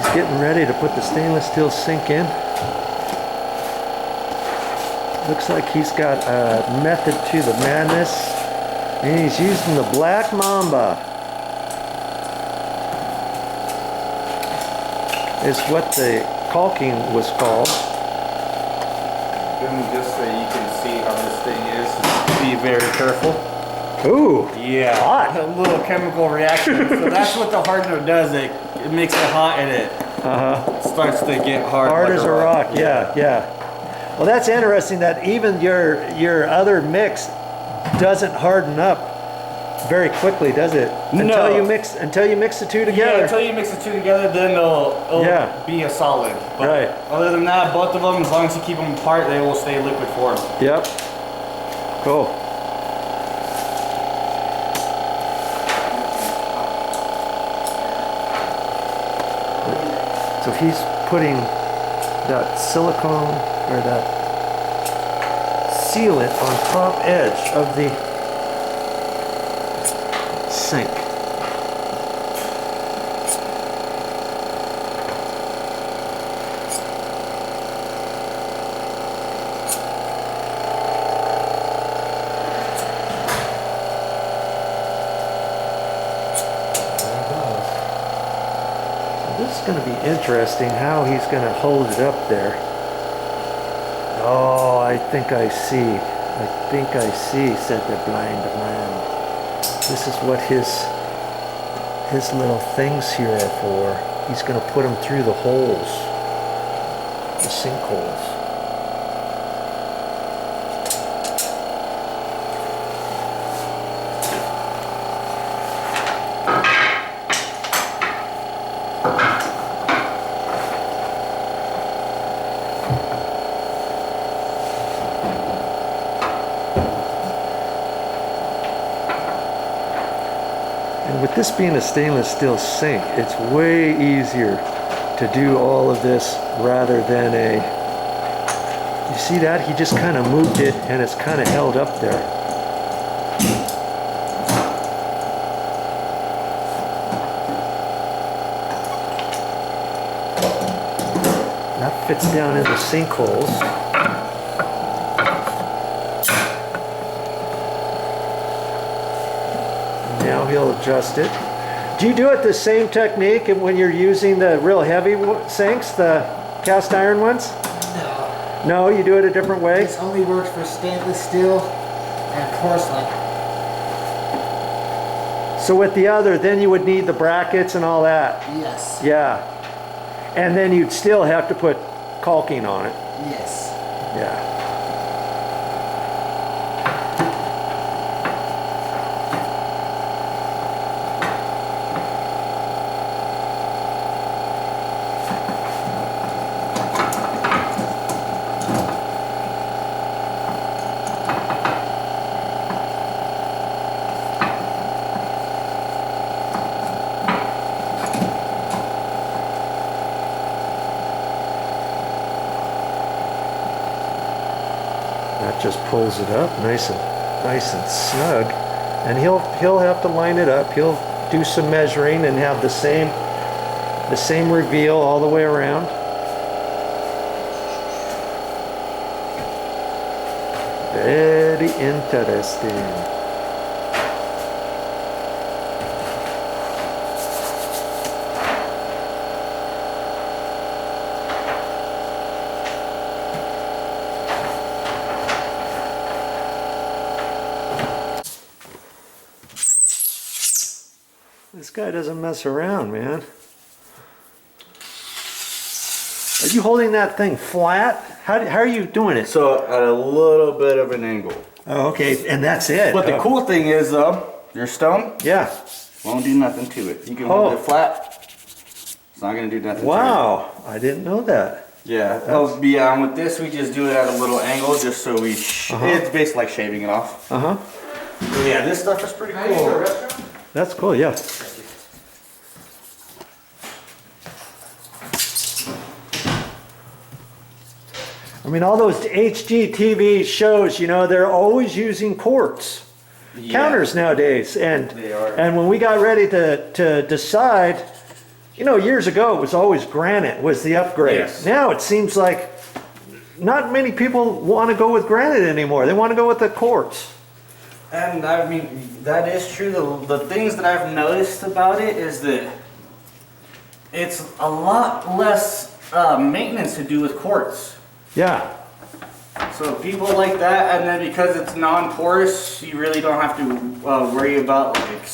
He's getting ready to put the stainless steel sink in. Looks like he's got a method to the madness. And he's using the Black Mamba. Is what the caulking was called. And just so you can see how this thing is, be very careful. Ooh, yeah, hot. A little chemical reaction. So that's what the hardener does. It makes it hot and it starts to get hard. Hard like as a rock. Yeah, yeah. Well, that's interesting that even your other mix doesn't harden up very quickly, does it? Until you mix the two together. Yeah, until you mix the two together, then it'll be a solid. But right. Other than that, both of them, as long as you keep them apart, they will stay liquid form. Yep. Cool. So he's putting that silicone or that sealant on top edge of the sink. This is going to be interesting how he's going to hold it up there. Oh, I think I see, said the blind man. This is what his little things here are for. He's going to put them through the holes, the sinkholes. And with this being a stainless steel sink, it's way easier to do all of this rather than you see that? He just kind of moved it and it's kind of held up there. That fits down in the sinkholes. Now he'll adjust it. Do you do it the same technique when you're using the real heavy sinks, the cast iron ones? No. No, you do it a different way? This only works for stainless steel and porcelain. So with the other, then you would need the brackets and all that? Yes. Yeah. And then you'd still have to put caulking on it? Yes. Yeah. That just pulls it up nice and snug, and he'll have to line it up. He'll do some measuring and have the same reveal all the way around. Very interesting. This guy doesn't mess around, man. Are you holding that thing flat? How are you doing it? So at a little bit of an angle. Oh, okay, and that's it. But the cool thing is though, your stone won't do nothing to it. You can hold it flat. It's not gonna do nothing to it. I didn't know that. Yeah. Oh, with this we just do it at a little angle just so we it's basically like shaving it off. So yeah, this stuff is pretty cool. That's cool, yeah. I mean, all those HGTV shows, you know, they're always using quartz counters nowadays. And they are. And when we got ready to decide You know, years ago, it was always granite was the upgrade. Yes. Now it seems like not many people want to go with granite anymore. They want to go with the quartz. And I mean, that is true. The things that I've noticed about it is that it's a lot less maintenance to do with quartz. Yeah. So people like that, and then because it's non-porous, you really don't have to worry about like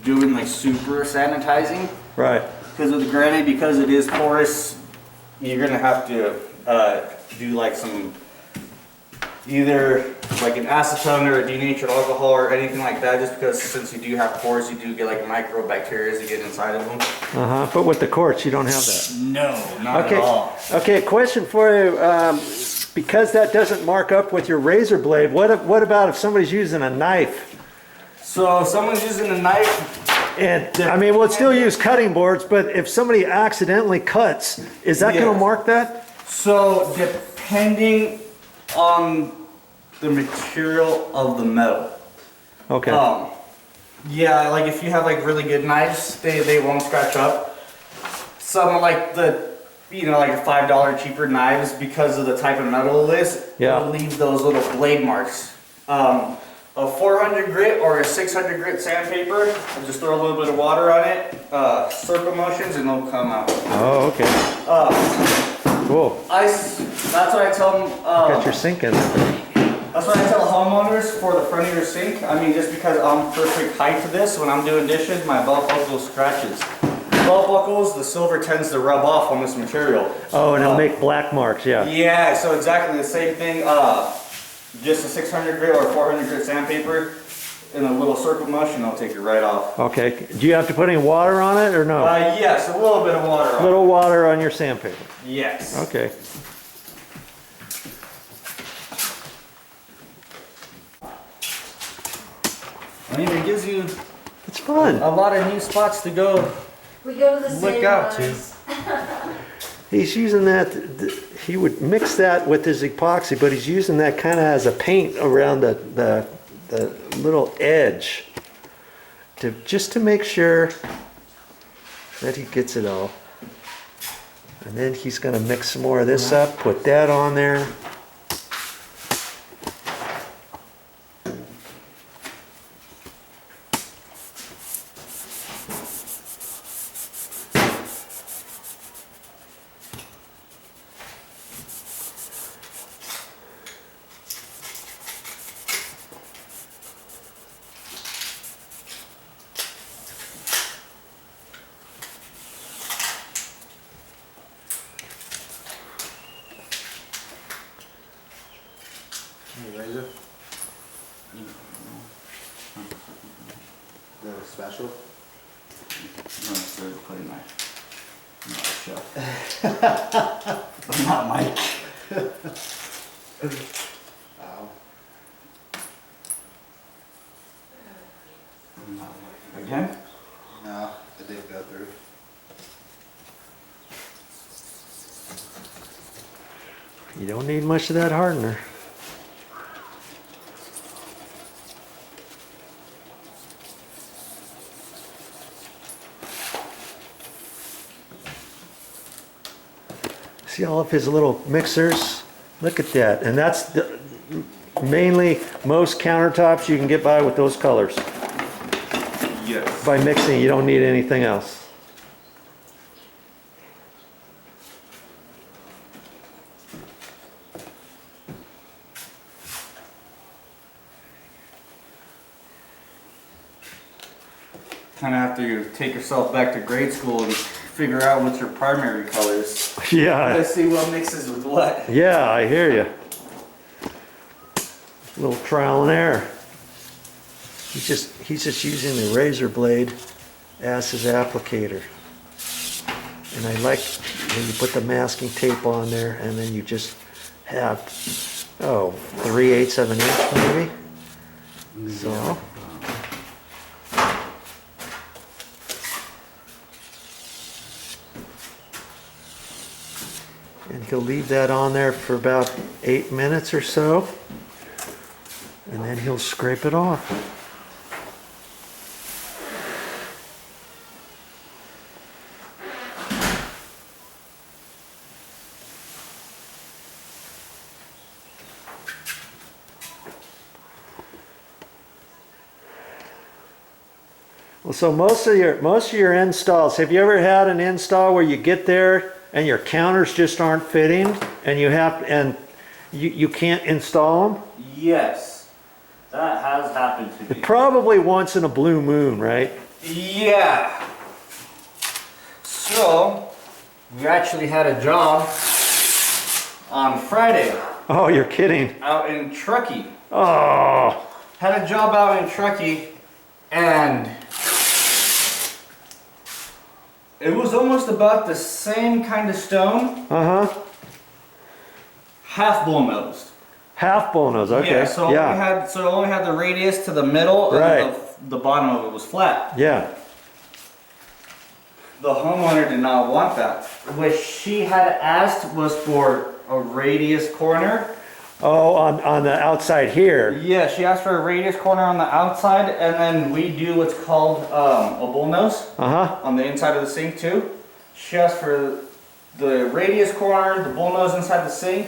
doing like super sanitizing. Right. Because with granite, because it is porous, you're gonna have to do like some either like an acetone or a denatured alcohol or anything like that, just because since you do have pores, you do get like microbacteria to get inside of them. But with the quartz, you don't have that. No, not at all. Okay, question for you. Because that doesn't mark up with your razor blade, what about if somebody's using a knife? So if someone's using a knife, And I mean, we'll still use cutting boards, but if somebody accidentally cuts, is that going to mark that? so depending on the material of the metal. Okay. Yeah, like if you have like really good knives, they won't scratch up. Some of like the, you know, like $5 cheaper knives, because of the type of metal it is, will leave those little blade marks. A 400 grit or a 600 grit sandpaper, I'll just throw a little bit of water on it, circle motions, and they'll come out. Oh, okay. Cool. That's what I tell them. Got your sink in there. That's what I tell homeowners for the front of your sink. I mean, just because I'm perfect height to this, when I'm doing dishes, my belt buckle scratches. Belt buckles, the silver tends to rub off on this material. Oh, and it'll make black marks, yeah. Yeah, so exactly the same thing. Just a 600 grit or 400 grit sandpaper in a little circle motion, I'll take it right off. Okay. Do you have to put any water on it or no? Yes, a little bit of water on A little water on your sandpaper. Yes. Okay. I mean, it gives you It's fun. a lot of new spots to go. We go to the Look same out, ones. He's using that, he would mix that with his epoxy, but he's using that kind of as a paint around the little edge just to make sure that he gets it all. And then he's going to mix some more of this up, put that on there. Razor? The special? No, it's a cutting knife. Not a shelf. Not Mike. Ow. Again? No, it didn't go through. You don't need much of that hardener. See all of his little mixers? Look at that. And that's mainly most countertops you can get by with those colors. Yes. By mixing, you don't need anything else. Kind of have to take yourself back to grade school and figure out what's your primary colors. Yeah. Let's see what mixes with what. Yeah, I hear you. A little trial and error. He's just using the razor blade as his applicator. And I like when you put the masking tape on there and then you just have, 3/8 of an inch maybe. So. And he'll leave that on there for about 8 minutes or so. And then he'll scrape it off. Well, so most of your installs, have you ever had an install where you get there and your counters just aren't fitting and you can't install them? Yes, that has happened to me. Probably once in a blue moon, right? Yeah. So, we actually had a job on Friday Oh, you're kidding. out in Truckee. Oh, Had a job out in Truckee, and it was almost about the same kind of stone, uh-huh. half bullnosed. Half bullnose, okay. Yeah, so it only had the radius to the middle, Right. and the bottom of it was flat. Yeah. The homeowner did not want that. What she had asked was for a radius corner. Oh, on the outside here. Yeah, she asked for a radius corner on the outside, and then we do what's called a bullnose Uh-huh. on the inside of the sink too. She asked for the radius corner, the bullnose inside the sink,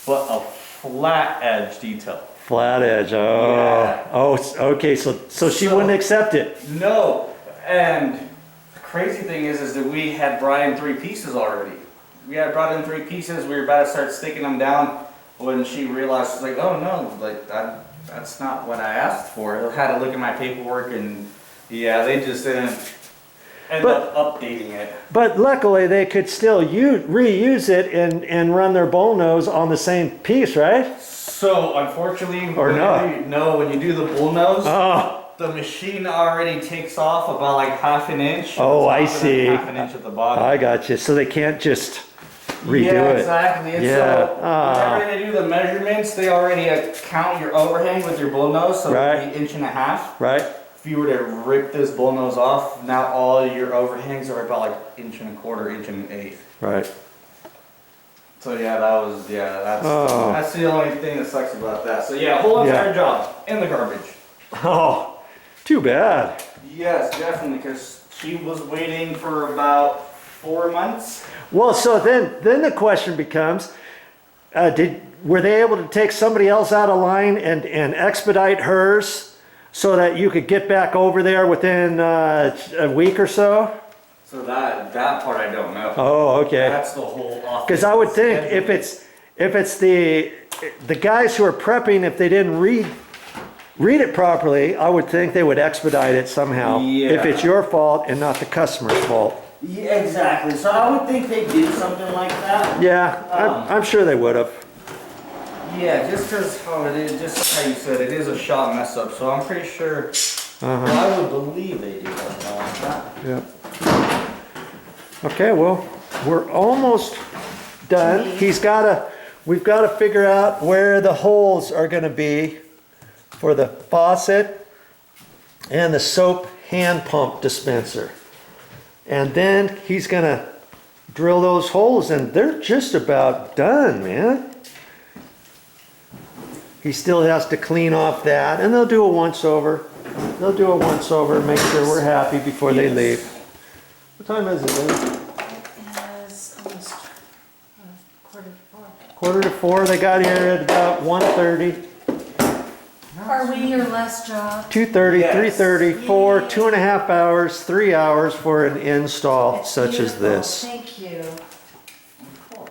but a flat edge detail. Flat edge. Oh. Yeah. Oh, okay. So she wouldn't accept it. No, and the crazy thing is that we had brought in 3 pieces already. We had brought in 3 pieces. We were about to start sticking them down when she realized, she's like, oh no, like that's not what I asked for. I had to look at my paperwork, and yeah, they just didn't end up updating it. But luckily, they could still reuse it and run their bullnose on the same piece, right? So unfortunately, Or not. when you do the bullnose, Oh. the machine already takes off about like half an inch. Oh, at the I top and then see. half an inch at the bottom. I got you. So they can't just redo Yeah, it. exactly. And Yeah. so whenever they do the measurements, they already count your overhang with your bullnose, so Right. it'd be 1.5 inches. Right? If you were to rip this bullnose off, now all your overhangs are about like 1.25 inches, 1.125 inches. Right. So yeah, that's Oh. that's the only thing that sucks about that. So yeah, whole entire Yeah. job in the garbage. Oh, too bad. Yes, definitely, because she was waiting for about 4 months. Well, so then the question becomes, were they able to take somebody else out of line and expedite hers so that you could get back over there within a week or so? So that part I don't know. Oh, okay. That's the whole office. Because I would think schedule. if it's the guys who are prepping, if they didn't read it properly, I would think they would expedite it somehow. Yeah. If it's your fault and not the customer's fault. Yeah, exactly. So I would think they do something like that. Yeah, I'm sure they would have. Yeah, just because it is, just how you said, it is a shop mess up. So I'm pretty sure. Well, I would believe they do something like that. Yeah. Okay, well, we're almost done. We've got to figure out where the holes are going to be for the faucet and the soap hand pump dispenser. And then he's going to drill those holes, and they're just about done, man. He still has to clean off that, and they'll do a once over. They'll do a once over and make sure we're happy before they leave. What time is it, Lynn? It is almost 3:45. 3:45. They got here at about 1:30. Are we your last job? 2:30, Yes. 3:30, 4, Yay. 2.5 hours, 3 hours for an install It's such as beautiful. this. Thank you.